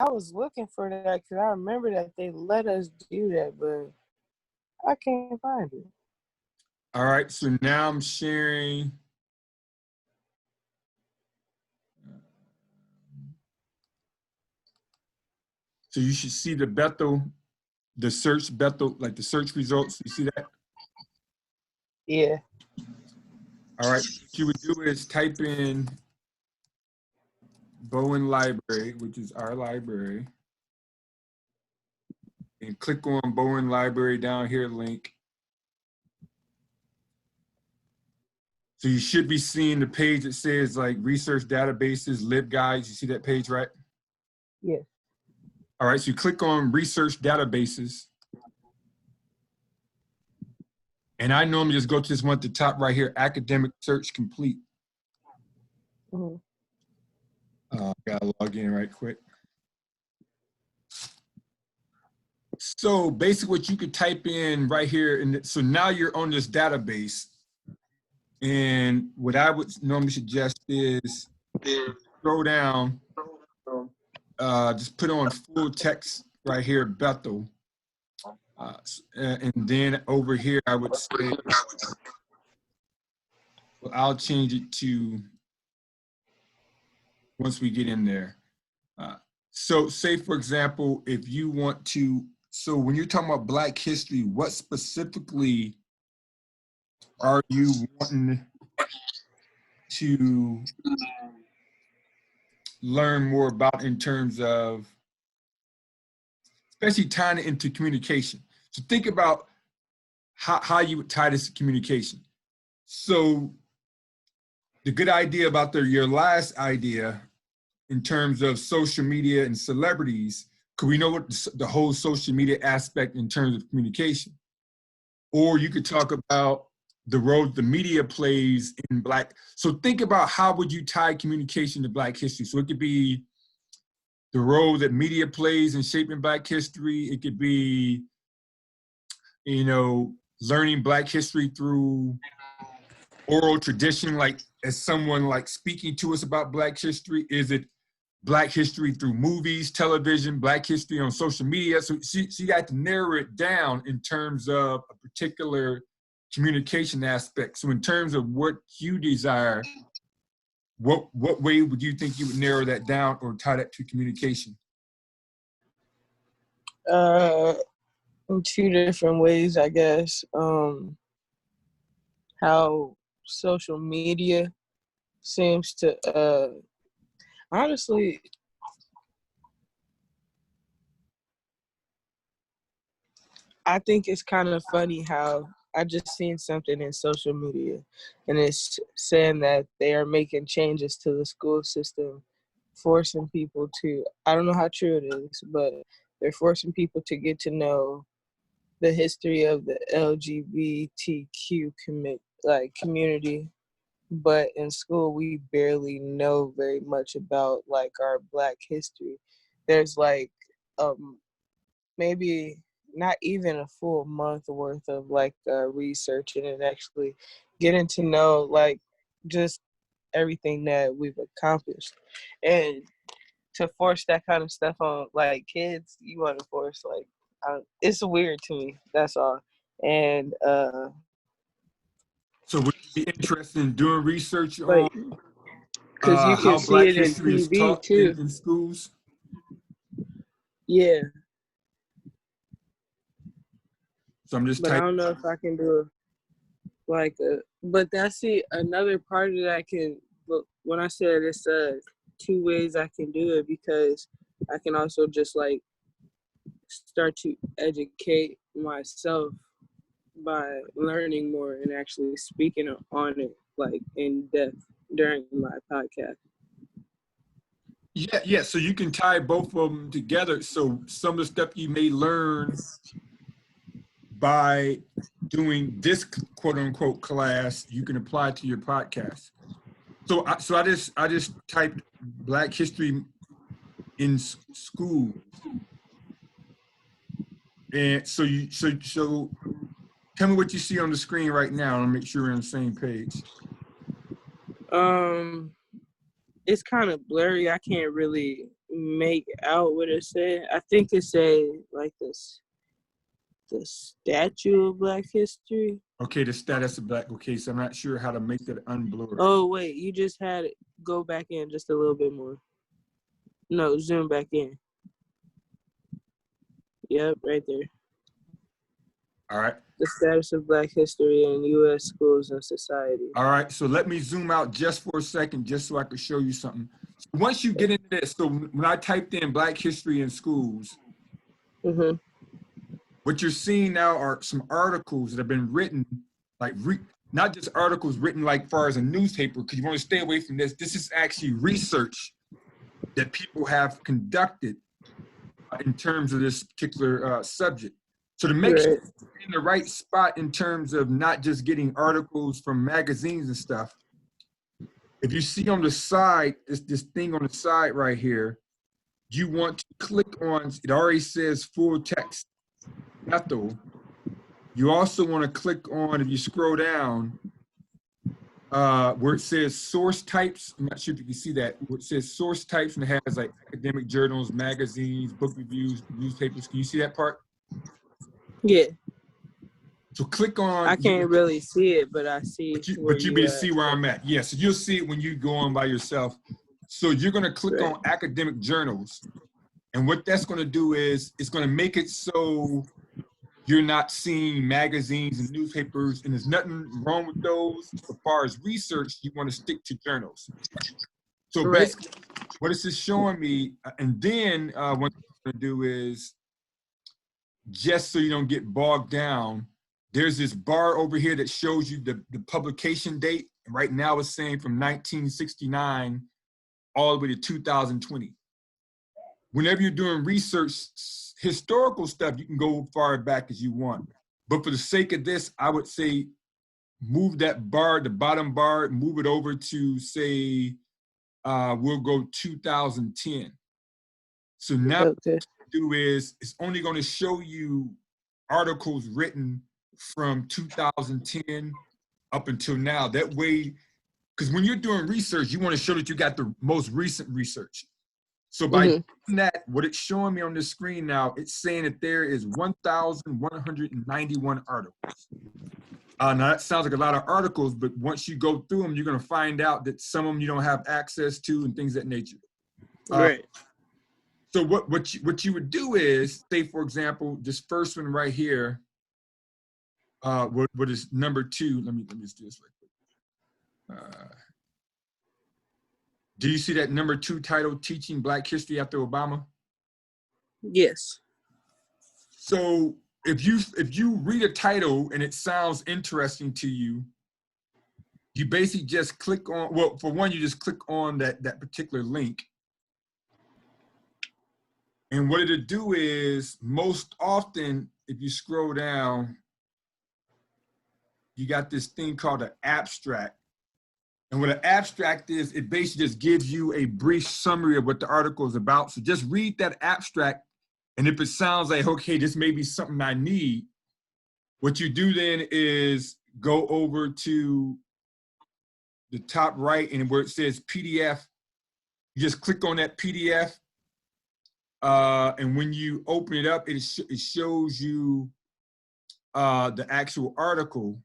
I was looking for that because I remember that they let us do that, but I can't find it. All right, so now I'm sharing. So you should see the Bethel, the search Bethel, like the search results. You see that? Yeah. All right, what you would do is type in Bowen Library, which is our library, and click on Bowen Library down here link. So you should be seeing the page that says like research databases, LibGuides. You see that page, right? Yeah. All right, so you click on research databases. And I normally just go to this one at the top right here, academic search complete. Mm-hmm. Gotta log in right quick. So basically what you could type in right here, and so now you're on this database. And what I would normally suggest is scroll down, just put on full text right here, Bethel. And then over here, I would say, well, I'll change it to, once we get in there. So say, for example, if you want to, so when you're talking about Black history, what specifically are you wanting to learn more about in terms of, especially tying it into communication? So think about how you would tie this to communication. So the good idea about your last idea in terms of social media and celebrities, because we know what the whole social media aspect in terms of communication. Or you could talk about the role the media plays in Black. So think about how would you tie communication to Black history? So it could be the role that media plays in shaping Black history. It could be, you know, learning Black history through oral tradition, like as someone like speaking to us about Black history. Is it Black history through movies, television, Black history on social media? So you got to narrow it down in terms of a particular communication aspect. So in terms of what you desire, what way would you think you would narrow that down or tie that to communication? In two different ways, I guess. How social media seems to honestly, I think it's kind of funny how I just seen something in social media and it's saying that they are making changes to the school system, forcing people to, I don't know how true it is, but they're forcing people to get to know the history of the LGBTQ community. But in school, we barely know very much about like our Black history. There's like maybe not even a full month worth of like researching and actually getting to know like just everything that we've accomplished. And to force that kind of stuff on like kids, you want to force like it's weird to me. That's all. And So would you be interested in doing research like on because you can how see Black it in history is TV taught too. in schools? Yeah. So I'm just But I typing. don't know if I can do but that's another part of that I can, but when I said it's two ways I can do it, because I can also just like start to educate myself by learning more and actually speaking on it like in depth during my podcast. Yeah. So you can tie both of them together. So some of the stuff you may learn by doing this quote unquote class, you can apply to your podcast. So I just typed Black history in school, and so tell me what you see on the screen right now, and make sure we're on the same page. It's kind of blurry. I can't really make out what it said. I think it said like this, the statue of Black History. Okay, the status of Black. Okay, so I'm not sure how to make that unblurred. Oh wait, you just had it go back in just a little bit more. No, zoom back in. Yep, right there. All right. The status of Black history in U.S. schools and society. All right, so let me zoom out just for a second, just so I can show you something. So once you get into this, so when I typed in Black history in schools, what you're seeing now are some articles that have been written, like not just articles written like far as a newspaper, because you want to stay away from this. This is actually research that people have conducted in terms of this particular subject. So to make sure you're in the right spot in terms of not just getting articles from magazines and stuff, if you see on the side, this thing on the side right here, you want to click on, it already says full text, Ethel. You also want to click on, if you scroll down, where it says source types. I'm not sure if you can see that, where it says source types, and it has like academic journals, magazines, book reviews, newspapers. Can you see that part? Yeah. So click on. I can't really see it, but I see. But you be to see where I'm at. Yeah, so you'll see it when you go on by yourself. So you're gonna click on academic journals. And what that's gonna do is, it's gonna make it so you're not seeing magazines and newspapers, and there's nothing wrong with those. As far as research, you wanna stick to journals. So basically, what this is showing me, and then what I'm gonna do is, just so you don't get bogged down, there's this bar over here that shows you the publication date. And right now it's saying from 1969 all the way to 2020. Whenever you're doing research, historical stuff, you can go far back as you want. But for the sake of this, I would say move that bar, the bottom bar, move it over to say, we'll go 2010. So now what you do is, it's only going to show you articles written from 2010 up until now. That way, because when you're doing research, you want to show that you got the most recent research. So by doing that, what it's showing me on the screen now, it's saying that there is 1,191 articles. Now that sounds like a lot of articles, but once you go through them, you're going to find out that some of them you don't have access to and things of that nature. So what you would do is, say for example, this first one right here, what is number 2? Let me just do this right quick. Do you see that number 2 title, Teaching Black History After Obama? Yes. So if you read a title and it sounds interesting to you, you basically just click on, well, for one, you just click on that particular link. And what it'll do is, most often, if you scroll down, you got this thing called an abstract. And what an abstract is, it basically just gives you a brief summary of what the article is about. So just read that abstract, and if it sounds like, okay, this may be something I need, what you do then is go over to the top right, and where it says PDF, you just click on that PDF. And when you open it up, it shows you the actual article.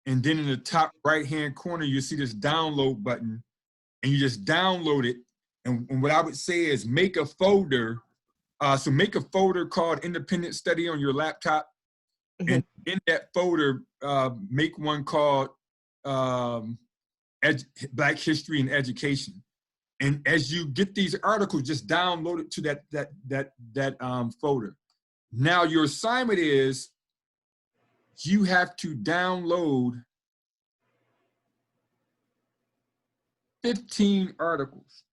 And then in the top right-hand corner, you see this download button, and you just download it. And what I would say is make a folder. So make a folder called Independent Study on your laptop. And in that folder, make one called Black History and Education. And as you get these articles, just download it to that folder. Now your assignment is, you have to download 15 articles.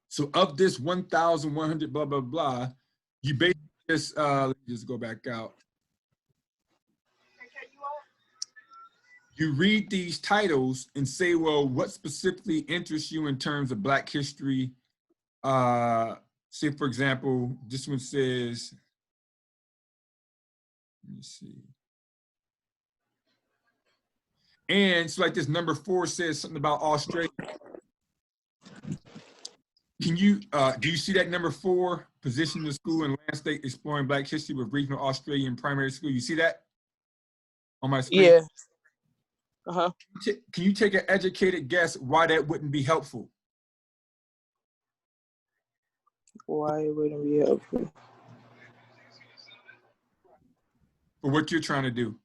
So of this 1,100 blah, blah, blah, you basically just, let me just go back out. You read these titles and say, well, what specifically interests you in terms of Black history? Say, for example, this one says, let me see. And it's like this number 4 says something about Australia. Can you, do you see that number 4, position the school in landscape exploring Black history with regional Australian primary school? You see that on my screen? Yeah. Uh-huh. Can you take an educated guess why that wouldn't be helpful? Why it wouldn't be helpful? For what you're trying to do?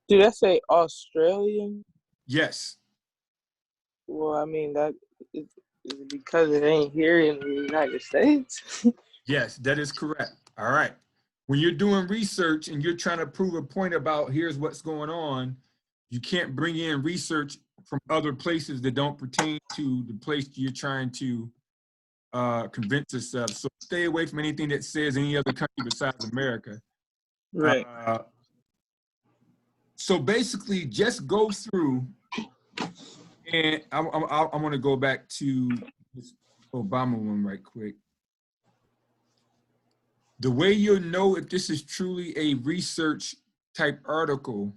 Did I say Australian? Yes. Well, I mean, that is because it ain't here in the United States. Yes, that is correct. All right. When you're doing research and you're trying to prove a point about here's what's going on, you can't bring in research from other places that don't pertain to the place you're trying to convince us of. So stay away from anything that says any other country besides America. Right. So basically, just go through, and I want to go back to this Obama one right quick. The way you'll know if this is truly a research type article,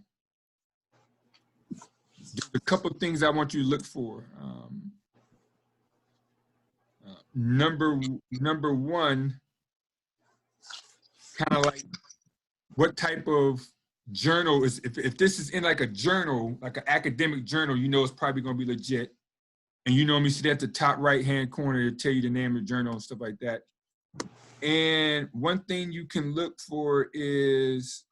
there's a couple of things I want you to look for. Number one, kind of like what type of journal is, if this is in like a journal, like an academic journal, you know it's probably going to be legit. And you normally see that at the top right-hand corner to tell you the name of the journal and stuff like that. And one thing you can look for is,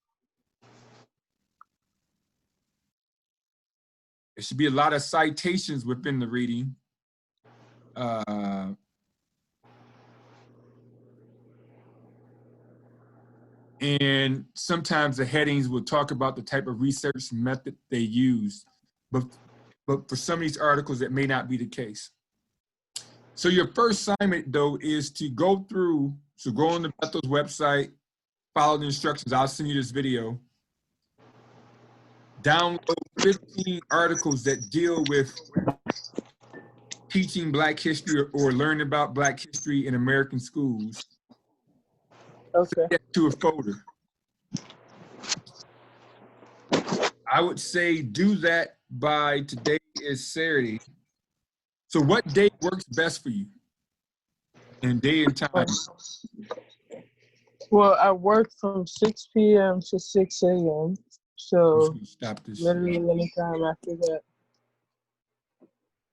there should be a lot of citations within the reading. And sometimes the headings will talk about the type of research method they use. But for some of these articles, that may not be the case. So your first assignment, though, is to go through, so go on the Bethel's website, follow the instructions. I'll send you this video. Download 15 articles that deal with teaching Black history or learning about Black history in American schools. Okay. Get to a folder. I would say do that by, today is Saturday. So what day works best for you? And day and time? Well, I work from 6 p.m. to 6 a.m. So Stop this. literally any time after that.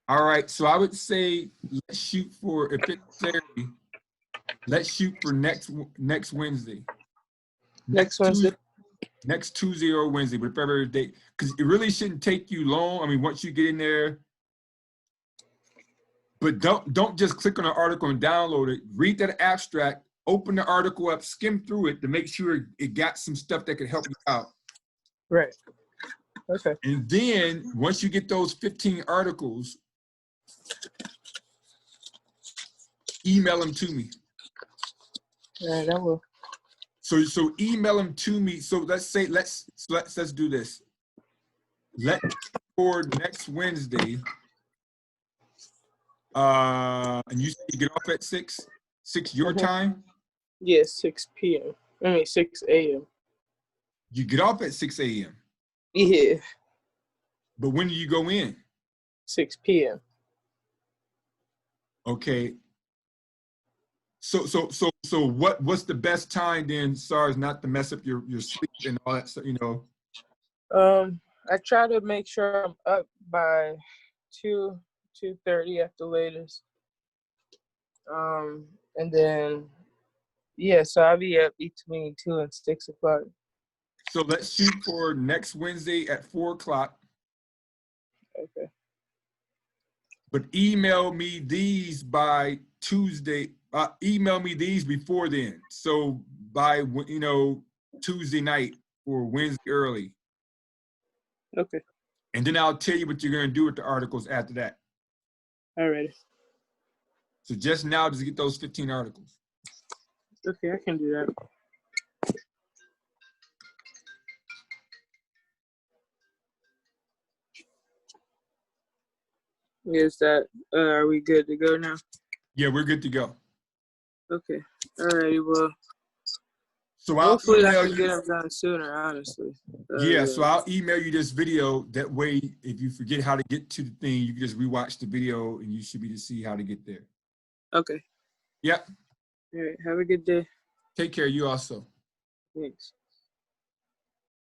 All right, so I would say let's shoot for, if it's Saturday, let's shoot for next Wednesday. Next Wednesday? Next Tuesday or Wednesday, whatever day, because it really shouldn't take you long. I mean, once you get in there, but don't just click on an article and download it. Read that abstract, open the article up, skim through it to make sure it got some stuff that could help you out. Right. Okay. And then once you get those 15 articles, email them to me. All right, I will. So email them to me. So let's say let's do this. For next Wednesday. And you say you get off at 6 your time? Yeah, 6 p.m. I mean 6 a.m. You get off at 6 a.m. Yeah. But when do you go in? 6 p.m. Okay. So what's the best time then, SARS, not to mess up your sleep and all that stuff, you know? I try to make sure I'm up by 2:30 at the latest. And then yeah, so I'll be up between 2 and 6 o'clock. So let's shoot for next Wednesday at 4 o'clock. Okay. But email me these by Tuesday. Email me these before then. So by, you know, Tuesday night or Wednesday early. Okay. And then I'll tell you what you're going to do with the articles after that. All right. So just now, just get those 15 articles. Okay, I can do that. Is that, are we good to go now? Yeah, we're good to go. Okay. All righty, well. So I'll Hopefully, I email can you. get them done sooner. Honestly. Yeah, so I'll email you this video. That way, if you forget how to get to the thing, you can just rewatch the video and you should be to see how to get there. Okay. Yep. All right. Have a good day. Take care. You also. Thanks.